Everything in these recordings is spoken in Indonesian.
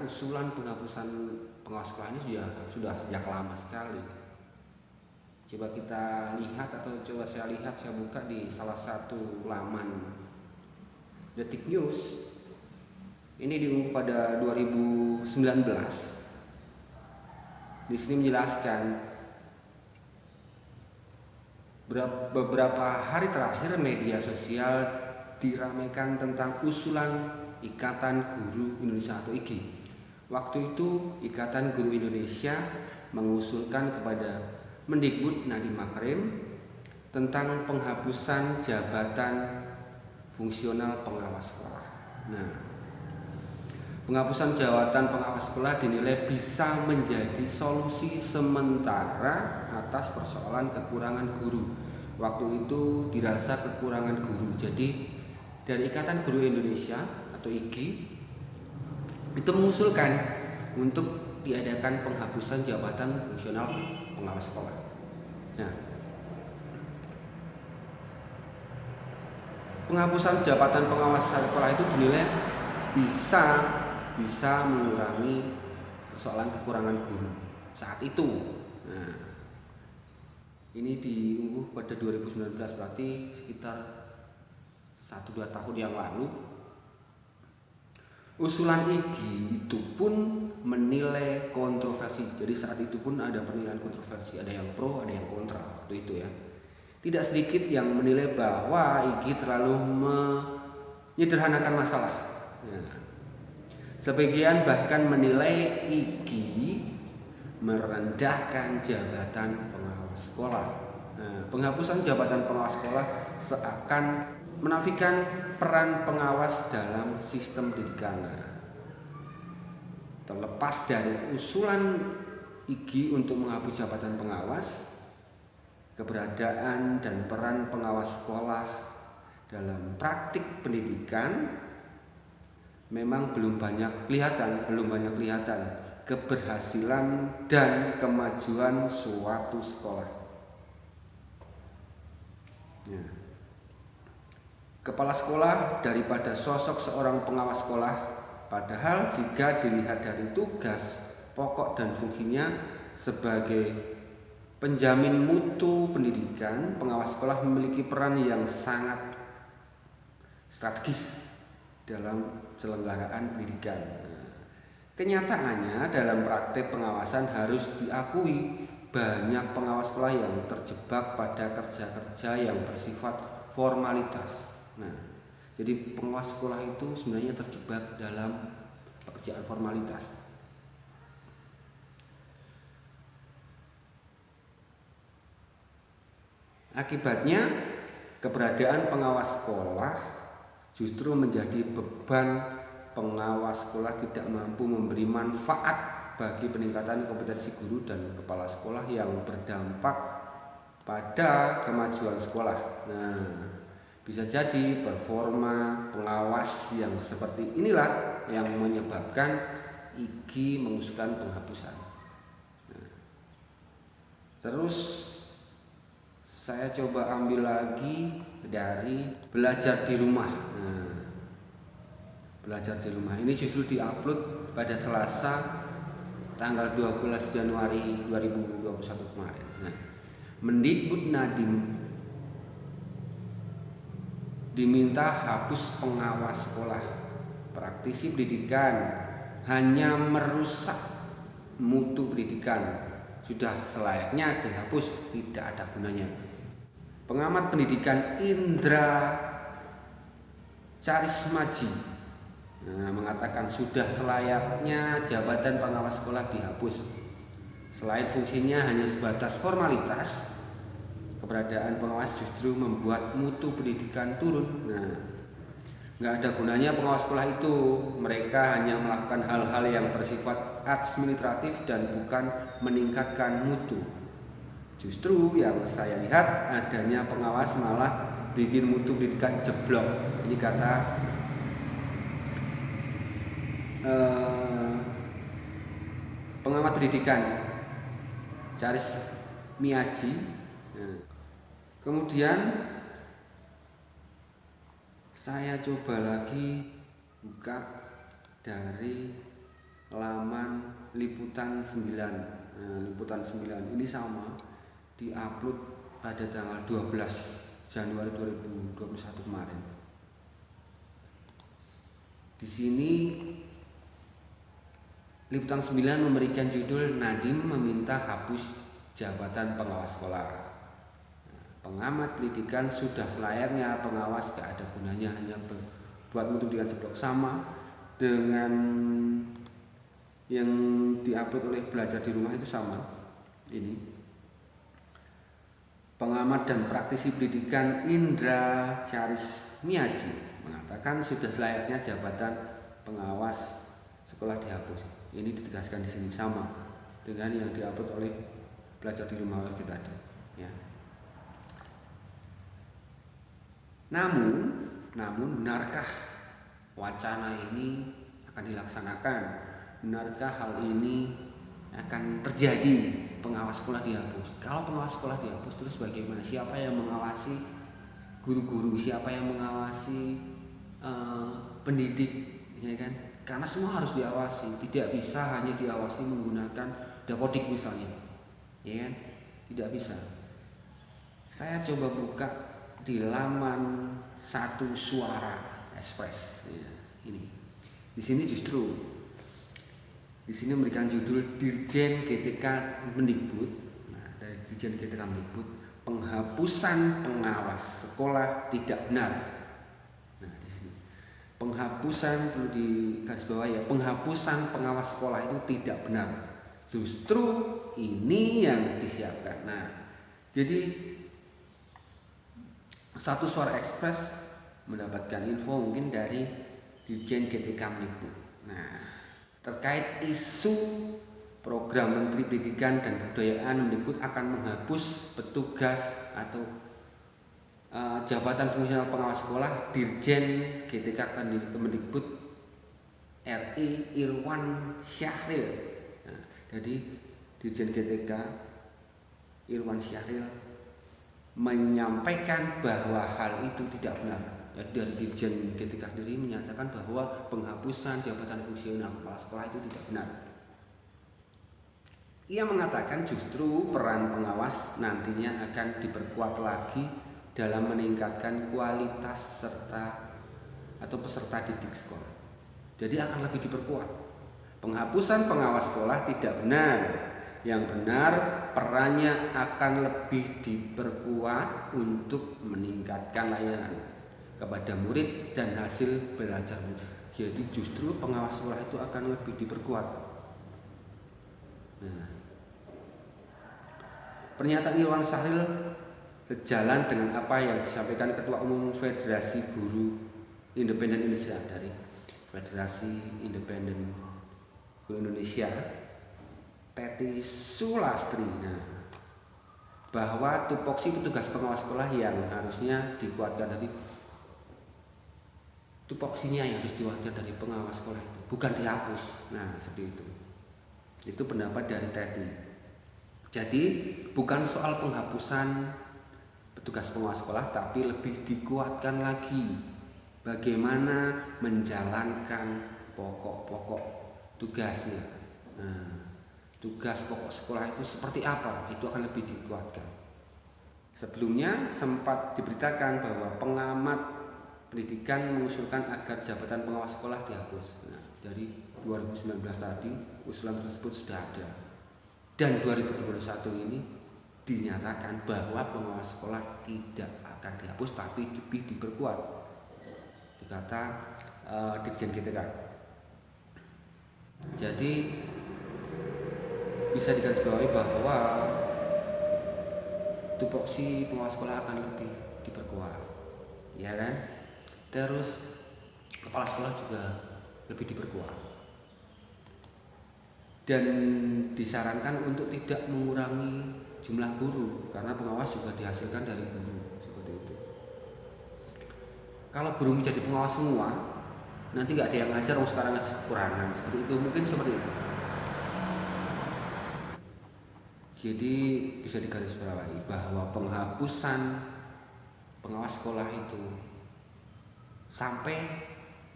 usulan penghapusan pengawas sekolah ini sudah sejak lama sekali. Coba kita lihat atau coba saya lihat, saya buka di salah satu laman Detik News. Ini diunggah pada 2019. Di sini menjelaskan beberapa hari terakhir media sosial diramaikan tentang usulan Ikatan Guru Indonesia atau IGI. Waktu itu Ikatan Guru Indonesia mengusulkan kepada Mendikbud Nadiem Makarim tentang penghapusan jabatan fungsional pengawas sekolah. Nah, penghapusan jabatan pengawas sekolah dinilai bisa menjadi solusi sementara atas persoalan kekurangan guru. Waktu itu dirasa kekurangan guru. Jadi dari Ikatan Guru Indonesia atau IGI itu mengusulkan untuk diadakan penghapusan jabatan fungsional pengawas sekolah. Nah, penghapusan jabatan pengawas sekolah itu dinilai bisa mengurangi persoalan kekurangan guru saat itu. Nah, ini diunggah pada 2019, berarti sekitar 1-2 tahun yang lalu. Usulan IGI itu pun menilai kontroversi. Jadi saat itu pun ada penilaian kontroversi, ada yang pro, ada yang kontra waktu itu ya. Tidak sedikit yang menilai bahwa IGI terlalu menyederhanakan masalah. Nah, sebagian bahkan menilai IGI merendahkan jabatan pengawas sekolah. Nah, penghapusan jabatan pengawas sekolah seakan menafikan peran pengawas dalam sistem pendidikan. Terlepas dari usulan IGI untuk menghapus jabatan pengawas, keberadaan dan peran pengawas sekolah dalam praktik pendidikan memang belum banyak kelihatan keberhasilan dan kemajuan suatu sekolah. Ya. Kepala sekolah daripada sosok seorang pengawas sekolah, padahal jika dilihat dari tugas pokok dan fungsinya sebagai penjamin mutu pendidikan, pengawas sekolah memiliki peran yang sangat strategis dalam penyelenggaraan pendidikan. Kenyataannya dalam praktek pengawasan harus diakui banyak pengawas sekolah yang terjebak pada kerja-kerja yang bersifat formalitas. Nah, jadi pengawas sekolah itu sebenarnya terjebak dalam pekerjaan formalitas. Akibatnya, keberadaan pengawas sekolah justru menjadi beban. Pengawas sekolah tidak mampu memberi manfaat bagi peningkatan kompetensi guru dan kepala sekolah yang berdampak pada kemajuan sekolah. Nah, bisa jadi performa pengawas yang seperti inilah yang menyebabkan IGI mengusulkan penghapusan. Nah, terus saya coba ambil lagi dari belajar di rumah. Nah, belajar di rumah ini justru diupload pada Selasa tanggal 12 Januari 2021 kemarin. Nah, Mendikbud Nadiem diminta hapus pengawas sekolah. Praktisi pendidikan hanya merusak mutu pendidikan. Sudah selayaknya dihapus, tidak ada gunanya. Pengamat pendidikan Indra Charismaji mengatakan sudah selayaknya jabatan pengawas sekolah dihapus. Selain fungsinya hanya sebatas formalitas, keberadaan pengawas justru membuat mutu pendidikan turun. Nah, nggak ada gunanya pengawas sekolah itu. Mereka hanya melakukan hal-hal yang bersifat administratif dan bukan meningkatkan mutu. Justru yang saya lihat adanya pengawas malah bikin mutu pendidikan jeblok. Ini kata pengamat pendidikan Charismaji. Kemudian saya coba lagi buka dari laman Liputan 9. Nah, Liputan 9 ini sama diupload pada tanggal 12 Januari 2021 kemarin. Di sini Liputan 9 memberikan judul Nadiem meminta hapus jabatan pengawas sekolah. Pengamat pendidikan sudah selayaknya pengawas, gak ada gunanya hanya buat pendidikan jeblok. Sama dengan yang diupload oleh Belajar di Rumah itu sama. Ini pengamat dan praktisi pendidikan Indra Charis Miaji mengatakan sudah selayaknya jabatan pengawas sekolah dihapus. Ini ditegaskan di sini sama dengan yang diupload oleh Belajar di Rumah kita tadi, ya. Namun benarkah wacana ini akan dilaksanakan? Benarkah hal ini akan terjadi, pengawas sekolah dihapus? Kalau pengawas sekolah dihapus, terus bagaimana? Siapa yang mengawasi guru-guru? Siapa yang mengawasi pendidik? Ya kan? Karena semua harus diawasi. Tidak bisa hanya diawasi menggunakan dapodik misalnya, ya kan? Tidak bisa. Saya coba buka di laman Satu Suara Express, ya, ini. Di sini memberikan judul Dirjen GTK Mendikbud. Nah, dari Dirjen GTK Mendikbud, penghapusan pengawas sekolah tidak benar. Nah, di sini penghapusan, perlu digarisbawahi ya, penghapusan pengawas sekolah itu tidak benar. Justru ini yang disiapkan. Nah, jadi Satu Suara Express mendapatkan info mungkin dari Dirjen GTK Mendikbud. Nah, terkait isu program Menteri Pendidikan dan Kebudayaan Mendikbud akan menghapus petugas atau jabatan fungsional pengawas sekolah, Dirjen GTK Kemendikbud RI Irwan Syahril. Nah, jadi Dirjen GTK Irwan Syahril menyampaikan bahwa hal itu tidak benar. Jadi dari Dirjen GTK sendiri menyatakan bahwa penghapusan jabatan fungsional kepala sekolah itu tidak benar. Ia mengatakan justru peran pengawas nantinya akan diperkuat lagi dalam meningkatkan kualitas peserta didik sekolah. Jadi akan lebih diperkuat. Penghapusan pengawas sekolah tidak benar. Yang benar, perannya akan lebih diperkuat untuk meningkatkan layanan kepada murid dan hasil belajar murid. Jadi justru pengawas sekolah itu akan lebih diperkuat. Nah, pernyataan Irwan Syahril sejalan dengan apa yang disampaikan Ketua Umum Federasi Guru Independen Indonesia dari Federasi Independen Guru Indonesia, Teti Sulastri, bahwa tupoksi petugas pengawas sekolah yang harusnya dikuatkan dari tupoksinya yang harus dikuatkan dari pengawas sekolah itu, bukan dihapus. Nah, seperti itu. Itu pendapat dari Teti. Jadi bukan soal penghapusan petugas pengawas sekolah, tapi lebih dikuatkan lagi bagaimana menjalankan pokok-pokok tugasnya. Nah, tugas pokok sekolah itu seperti apa, itu akan lebih dikuatkan. Sebelumnya sempat diberitakan bahwa pengamat pendidikan mengusulkan agar jabatan pengawas sekolah dihapus. Nah, dari 2019 tadi usulan tersebut sudah ada. Dan 2021 ini dinyatakan bahwa pengawas sekolah tidak akan dihapus tapi lebih diperkuat. Dikata Dirjen GTK. Jadi bisa digarisbawahi bahwa tupoksi pengawas sekolah akan lebih diperkuat, ya kan? Terus kepala sekolah juga lebih diperkuat dan disarankan untuk tidak mengurangi jumlah guru karena pengawas juga dihasilkan dari guru, seperti itu. Kalau guru menjadi pengawas semua, nanti nggak ada yang ngajar, sekarang ngajar kekurangan, seperti itu, mungkin seperti itu. Jadi bisa digarisbawahi bahwa penghapusan pengawas sekolah itu sampai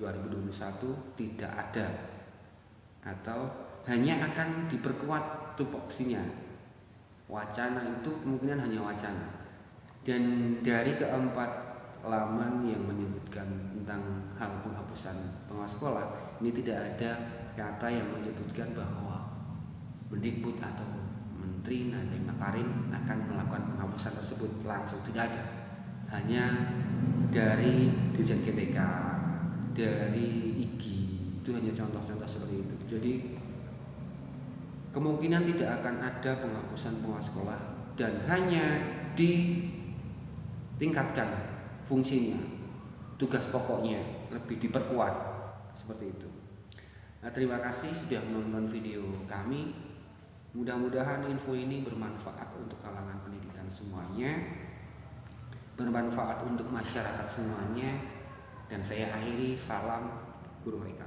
2021 tidak ada atau hanya akan diperkuat tupoksinya. Wacana itu kemungkinan hanya wacana. Dan dari keempat laman yang menyebutkan tentang hal penghapusan pengawas sekolah, ini tidak ada kata yang menyebutkan bahwa Mendikbud atau Menteri Nadiem Makarim akan melakukan penghapusan tersebut langsung, tidak ada. Hanya dari Dirjen GTK, dari IGI, itu hanya contoh-contoh seperti itu. Jadi kemungkinan tidak akan ada penghapusan pengawas sekolah dan hanya ditingkatkan fungsinya, tugas pokoknya lebih diperkuat seperti itu. Nah, terima kasih sudah menonton video kami. Mudah-mudahan info ini bermanfaat untuk kalangan pendidikan semuanya, bermanfaat untuk masyarakat semuanya. Dan saya akhiri, salam Guru Mereka.